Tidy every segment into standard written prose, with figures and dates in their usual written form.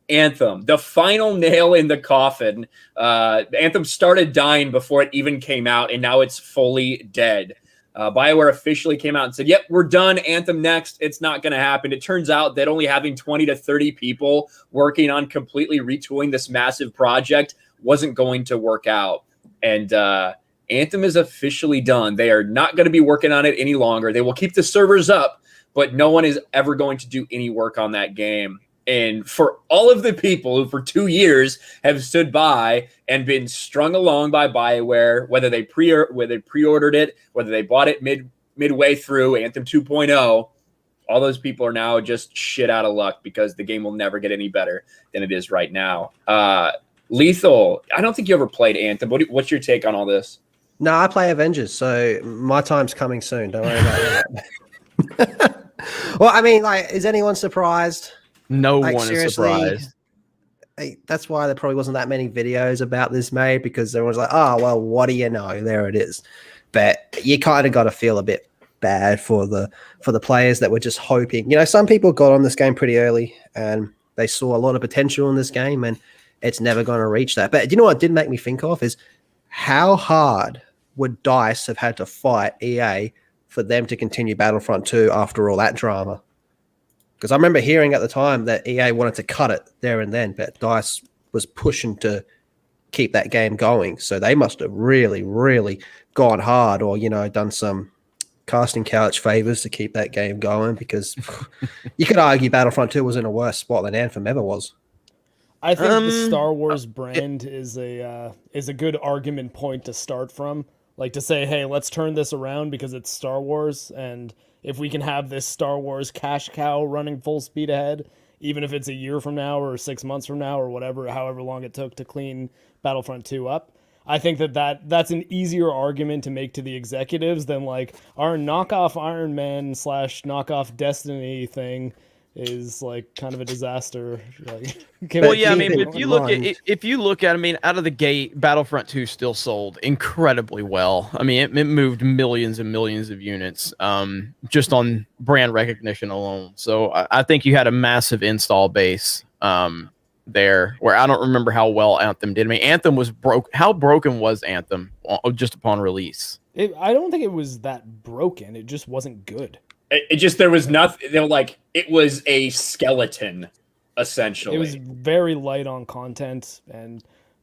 Anthem, the final nail in the coffin. Anthem started dying before it even came out, and now it's fully dead. BioWare officially came out and said, yep, we're done. Anthem next. It's not going to happen. It turns out that only having 20 to 30 people working on completely retooling this massive project wasn't going to work out. And Anthem is officially done. They are not going to be working on it any longer. They will keep the servers up, but no one is ever going to do any work on that game. And for all of the people who for 2 years have stood by and been strung along by BioWare, whether they pre-ordered it, whether they bought it midway through Anthem 2.0, all those people are now just shit out of luck because the game will never get any better than it is right now. Lethal, I don't think you ever played Anthem. What's your take on all this? No, I play Avengers, so my time's coming soon. Don't worry about that. Well, I mean, like, is anyone surprised? No one is surprised. That's why there probably wasn't that many videos about this made, because everyone's like, oh, well, what do you know? There it is. But you kind of got to feel a bit bad for the players that were just hoping. You know, some people got on this game pretty early and they saw a lot of potential in this game, and it's never going to reach that. But you know what did make me think of is how hard would DICE have had to fight EA for them to continue Battlefront 2 after all that drama? Because I remember hearing at the time that EA wanted to cut it there and then, but DICE was pushing to keep that game going. So they must have really, really gone hard, or, you know, done some casting couch favors to keep that game going, because you could argue Battlefront 2 was in a worse spot than Anthem ever was. I think the Star Wars brand is a good argument point to start from. Like, to say, hey, let's turn this around because it's Star Wars, and if we can have this Star Wars cash cow running full speed ahead, even if it's a year from now or 6 months from now or whatever, however long it took to clean Battlefront 2 up, I think that's an easier argument to make to the executives than, like, our knockoff Iron Man / knockoff Destiny thing is, like, kind of a disaster. Like, well, yeah, I mean, if you look at, I mean, out of the gate, Battlefront 2 still sold incredibly well. I mean, it moved millions and millions of units, just on brand recognition alone. So I think you had a massive install base there, where I don't remember how well Anthem did. I mean, Anthem was broke. How broken was Anthem just upon release? I don't think it was that broken. It just wasn't good. It just, there was nothing. They were like, it was a skeleton, essentially. It was very light on content,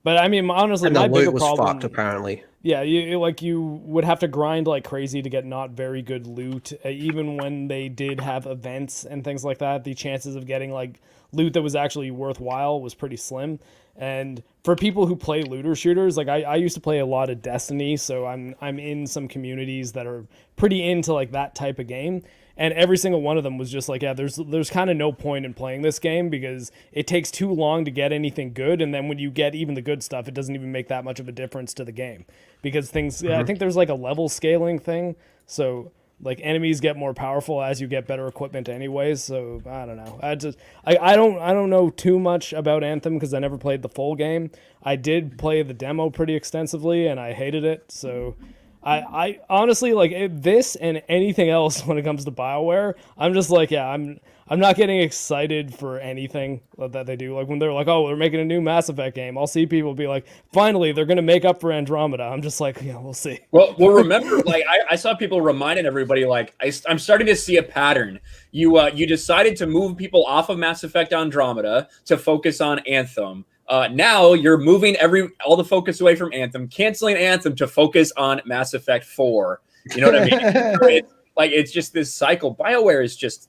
but I mean, honestly, and my the loot bigger was problem, fucked, apparently. Yeah, you would have to grind like crazy to get not very good loot. Even when they did have events and things like that, the chances of getting like loot that was actually worthwhile was pretty slim. And for people who play looter shooters, like I used to play a lot of Destiny, so I'm in some communities that are pretty into like that type of game. And every single one of them was just like, yeah, there's kind of no point in playing this game because it takes too long to get anything good. And then when you get even the good stuff, it doesn't even make that much of a difference to the game because things, I think there's like a level scaling thing. So like enemies get more powerful as you get better equipment anyways. So I don't know. I don't know too much about Anthem because I never played the full game. I did play the demo pretty extensively and I hated it. So I honestly, like this and anything else when it comes to BioWare, I'm just like, yeah, I'm not getting excited for anything that they do. Like when they're like, oh, they're making a new Mass Effect game, I'll see people be like, finally, they're going to make up for Andromeda. I'm just like, yeah, we'll see. Well, remember, like I saw people reminding everybody, like I'm starting to see a pattern. You decided to move people off of Mass Effect Andromeda to focus on Anthem. Now you're moving all the focus away from Anthem, canceling Anthem to focus on Mass Effect 4. You know what I mean? It's just this cycle. BioWare is just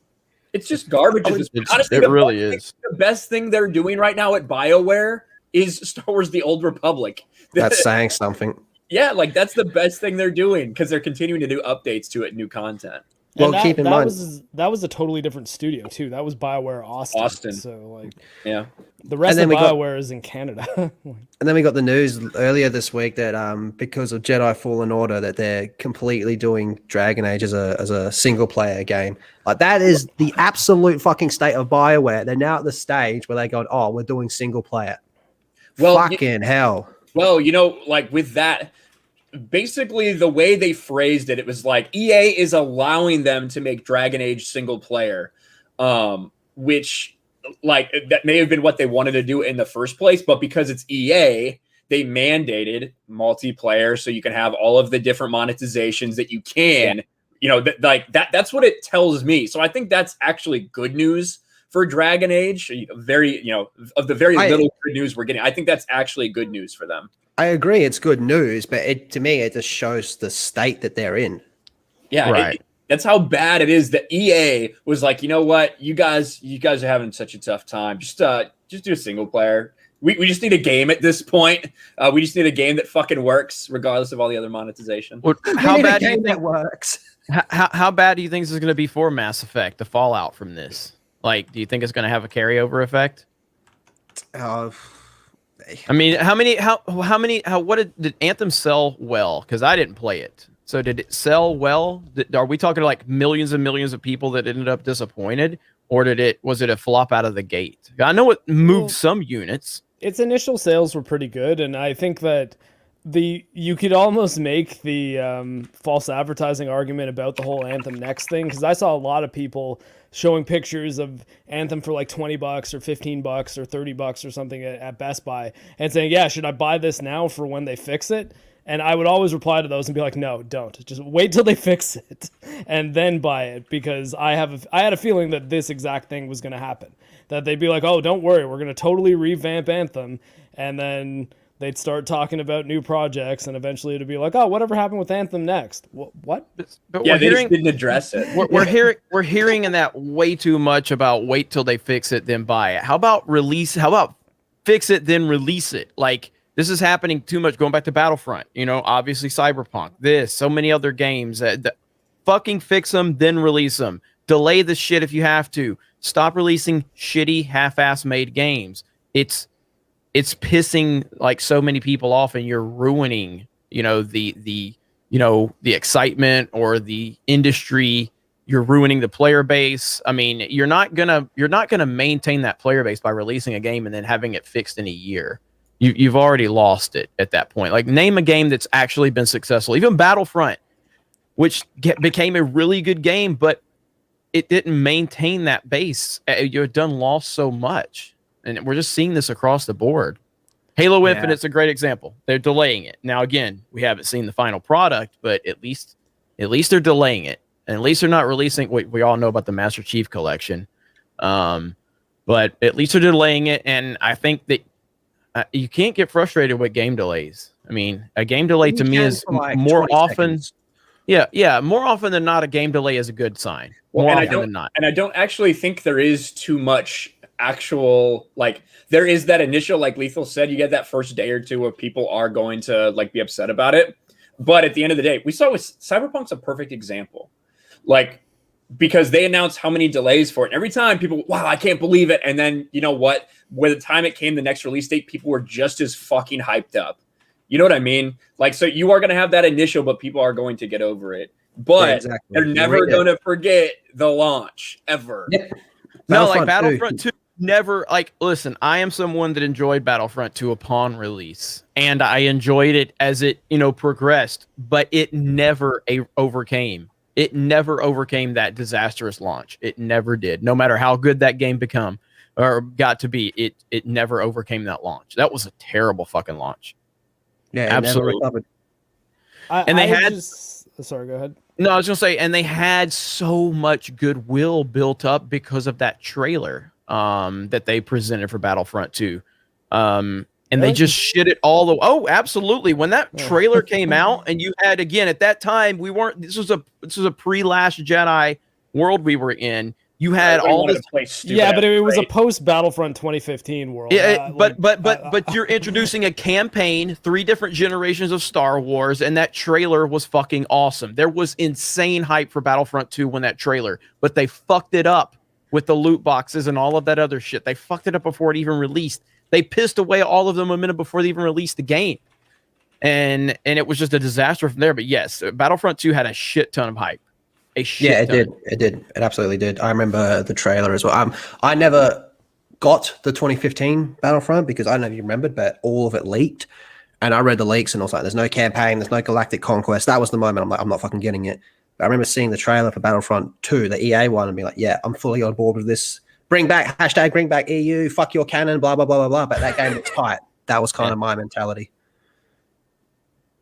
garbage. Honestly, it really is. The best thing they're doing right now at BioWare is Star Wars: The Old Republic. That's saying something. Yeah, like that's the best thing they're doing because they're continuing to do updates to it, new content. Well, keep in mind that was a totally different studio too. That was BioWare Austin. So like, yeah, the rest of BioWare is in Canada. And then we got the news earlier this week that because of Jedi Fallen Order, that they're completely doing Dragon Age as a single player game. Like that is the absolute fucking state of BioWare. They're now at the stage where they go, oh, we're doing single player. Well, fucking hell. Well, like with that. Basically, the way they phrased it, it was like EA is allowing them to make Dragon Age single player, which like that may have been what they wanted to do in the first place, but because it's EA, they mandated multiplayer so you can have all of the different monetizations that you can, that's what it tells me. So I think that's actually good news for Dragon Age. Very, of the very little good news we're getting, I think that's actually good news for them. I agree, it's good news, but to me, it just shows the state that they're in. Yeah, right. That's how bad it is that EA was like, you know what, you guys are having such a tough time. Just do a single player. We just need a game at this point. We just need a game that fucking works, regardless of all the other monetization. Well, how bad do you think that works? How bad do you think this is going to be for Mass Effect? The fallout from this, like, do you think it's going to have a carryover effect? I mean, did Anthem sell well? Because I didn't play it. So did it sell well? Are we talking like millions and millions of people that ended up disappointed, or was it a flop out of the gate? I know it moved some units. Its initial sales were pretty good, and I think that you could almost make the false advertising argument about the whole Anthem Next thing, because I saw a lot of people showing pictures of Anthem for like $20 or $15 or $30 or something at Best Buy and saying, yeah, should I buy this now for when they fix it? And I would always reply to those and be like, no, don't. Just wait till they fix it and then buy it, because I had a feeling that this exact thing was going to happen. That they'd be like, oh, don't worry, we're going to totally revamp Anthem. And then they'd start talking about new projects, and eventually it'd be like, oh, whatever happened with Anthem Next? What? But yeah, they just didn't address it. We're hearing in that way too much about wait till they fix it, then buy it. How about fix it, then release it? Like, this is happening too much. Going back to Battlefront, obviously Cyberpunk, so many other games that fucking fix them, then release them. Delay the shit if you have to. Stop releasing shitty, half-ass made games. It's pissing like so many people off, and you're ruining, the excitement or the industry. You're ruining the player base. I mean, you're not gonna maintain that player base by releasing a game and then having it fixed in a year. You've already lost it at that point. Like, name a game that's actually been successful. Even Battlefront, which became a really good game, but it didn't maintain that base. You're done lost so much. And we're just seeing this across the board. Halo Infinite's a great example. They're delaying it. Now, again, we haven't seen the final product, but at least they're delaying it. And at least they're not releasing, we all know about the Master Chief Collection. But at least they're delaying it. And I think that you can't get frustrated with game delays. I mean, a game delay to me is more often. Seconds. Yeah. More often than not, a game delay is a good sign. More often than not. And I don't actually think there is too much actual, like, there is that initial, like Lethal said, you get that first day or two where people are going to like be upset about it. But at the end of the day, we saw with Cyberpunk's a perfect example. Like, because they announced how many delays for it. And every time people, wow, I can't believe it. And then, you know what? By the time it came the next release date, people were just as fucking hyped up. You know what I mean? Like, so you are going to have that initial, but people are going to get over it. But they're never going to forget the launch, ever. Yeah. No, like Battlefront 2 never, like, listen, I am someone that enjoyed Battlefront 2 upon release. And I enjoyed it as it, progressed. But it never overcame. It never overcame that disastrous launch. It never did. No matter how good that game got to be, it never overcame that launch. That was a terrible fucking launch. Yeah, absolutely. Sorry, go ahead. No, I was gonna say, and they had so much goodwill built up because of that trailer that they presented for Battlefront 2. And they just shit it all the way. Oh, absolutely. When that trailer came out, and you had, again, at that time, this was a pre-Last Jedi world we were in. You had all this. Yeah, but it was a post-Battlefront 2015 world. Yeah, but you're introducing a campaign, 3 different generations of Star Wars, and that trailer was fucking awesome. There was insane hype for Battlefront 2 when that trailer, but they fucked it up with the loot boxes and all of that other shit. They fucked it up before it even released. They pissed away all of them a minute before they even released the game. And it was just a disaster from there. But yes, Battlefront 2 had a shit ton of hype. It did. It absolutely did. I remember the trailer as well. I never got the 2015 Battlefront because I don't know if you remembered, but all of it leaked. And I read the leaks and I was like, there's no campaign, there's no galactic conquest. That was the moment I'm like, I'm not fucking getting it. But I remember seeing the trailer for Battlefront 2, the EA one, and being like, yeah, I'm fully on board with this bring back EU, fuck your canon, blah blah blah blah blah. But that game was tight. That was kind of my mentality.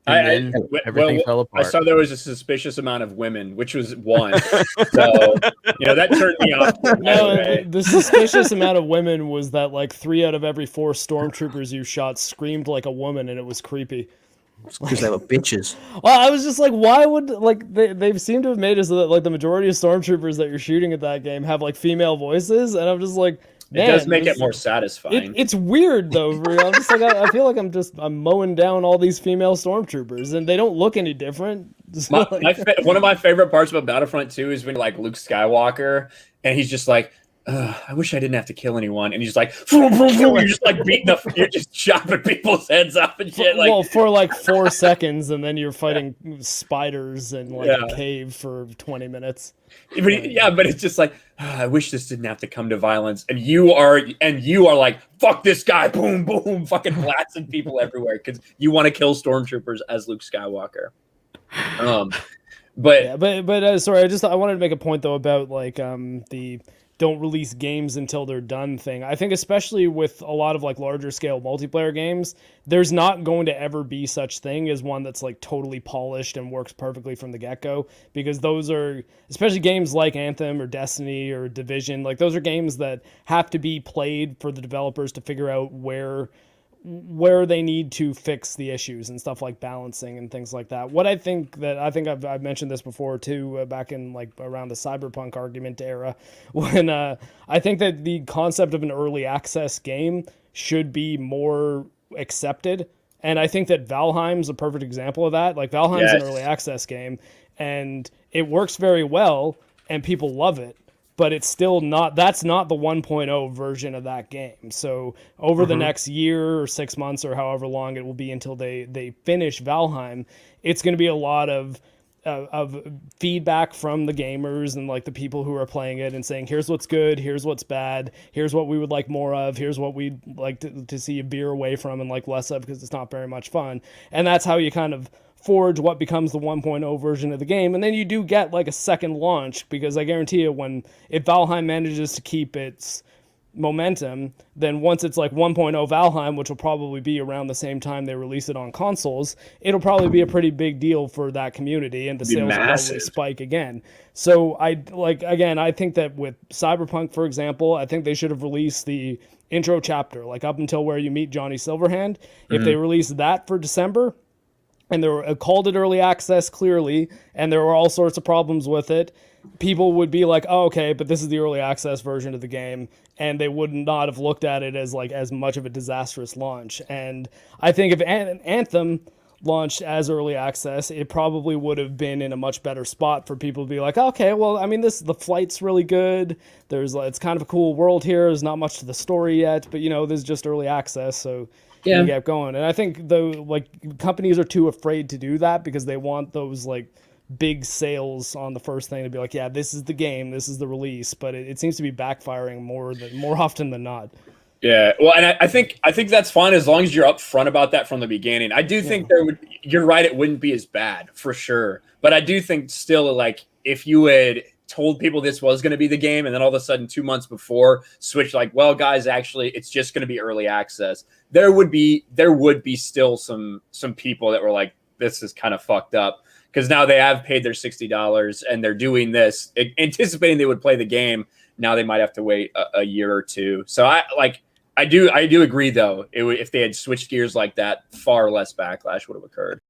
Everything fell apart. I saw there was a suspicious amount of women, which was one. So that turned me off. No, the suspicious amount of women was that like 3 out of every 4 stormtroopers you shot screamed like a woman, and it was creepy. Because they were bitches. Well, I was just like, why would they seem to have made it so that like the majority of stormtroopers that you're shooting at that game have like female voices, and I'm just like, man, it does make it more satisfying. It's weird though. I'm just like, I feel like I'm mowing down all these female stormtroopers, and they don't look any different. So, one of my favorite parts about Battlefront 2 is when like Luke Skywalker, and he's just like, I wish I didn't have to kill anyone, and he's like, you're just like you're just chopping people's heads off and shit. Like, well, for like 4 seconds, and then you're fighting spiders in like a cave for 20 minutes. But it's just like, I wish this didn't have to come to violence, and you are like, fuck this guy, boom, boom, fucking blasting people everywhere because you want to kill stormtroopers as Luke Skywalker. Sorry, I wanted to make a point though about like the don't release games until they're done thing. I think especially with a lot of like larger scale multiplayer games, there's not going to ever be such thing as one that's like totally polished and works perfectly from the get-go, because those are, especially games like Anthem or Destiny or Division, like those are games that have to be played for the developers to figure out where they need to fix the issues and stuff like balancing and things like that. What I think I've mentioned this before too, back in like around the Cyberpunk argument era, when I think that the concept of an early access game should be more accepted. And I think that Valheim's a perfect example of that. Like Valheim's an early access game and it works very well and people love it. But it's still not, that's not the 1.0 version of that game. So over the next year or 6 months or however long it will be until they finish Valheim, it's going to be a lot of feedback from the gamers and like the people who are playing it and saying, here's what's good, here's what's bad, here's what we would like more of, here's what we'd like to see a veer away from and like less of because it's not very much fun. And that's how you kind of forge what becomes the 1.0 version of the game. And then you do get like a second launch, because I guarantee you if Valheim manages to keep its momentum, then once it's like 1.0 Valheim, which will probably be around the same time they release it on consoles, it'll probably be a pretty big deal for that community and the sales will probably spike again. So I think that with Cyberpunk, for example, I think they should have released the intro chapter, like up until where you meet Johnny Silverhand. If they released that for December, and they called it early access clearly, and there were all sorts of problems with it, people would be like, oh, okay, but this is the early access version of the game, and they would not have looked at it as like as much of a disastrous launch. And I think if Anthem launched as early access, it probably would have been in a much better spot for people to be like, okay, well, I mean, the flight's really good. It's kind of a cool world here. There's not much to the story yet, but this is just early access, so you get going. And I think companies are too afraid to do that because they want those like big sales on the first thing to be like, yeah, this is the game, this is the release. But it seems to be backfiring more often than not. Yeah, well, and I think that's fine as long as you're upfront about that from the beginning. I do think you're right, it wouldn't be as bad for sure. But I do think still, like, if you had told people this was going to be the game and then all of a sudden 2 months before switch, like, well, guys, actually it's just going to be early access, there would be still some people that were like, this is kind of fucked up, because now they have paid their $60 and they're doing this anticipating they would play the game. Now they might have to wait a year or two. So I do agree though, if they had switched gears like that, far less backlash would have occurred.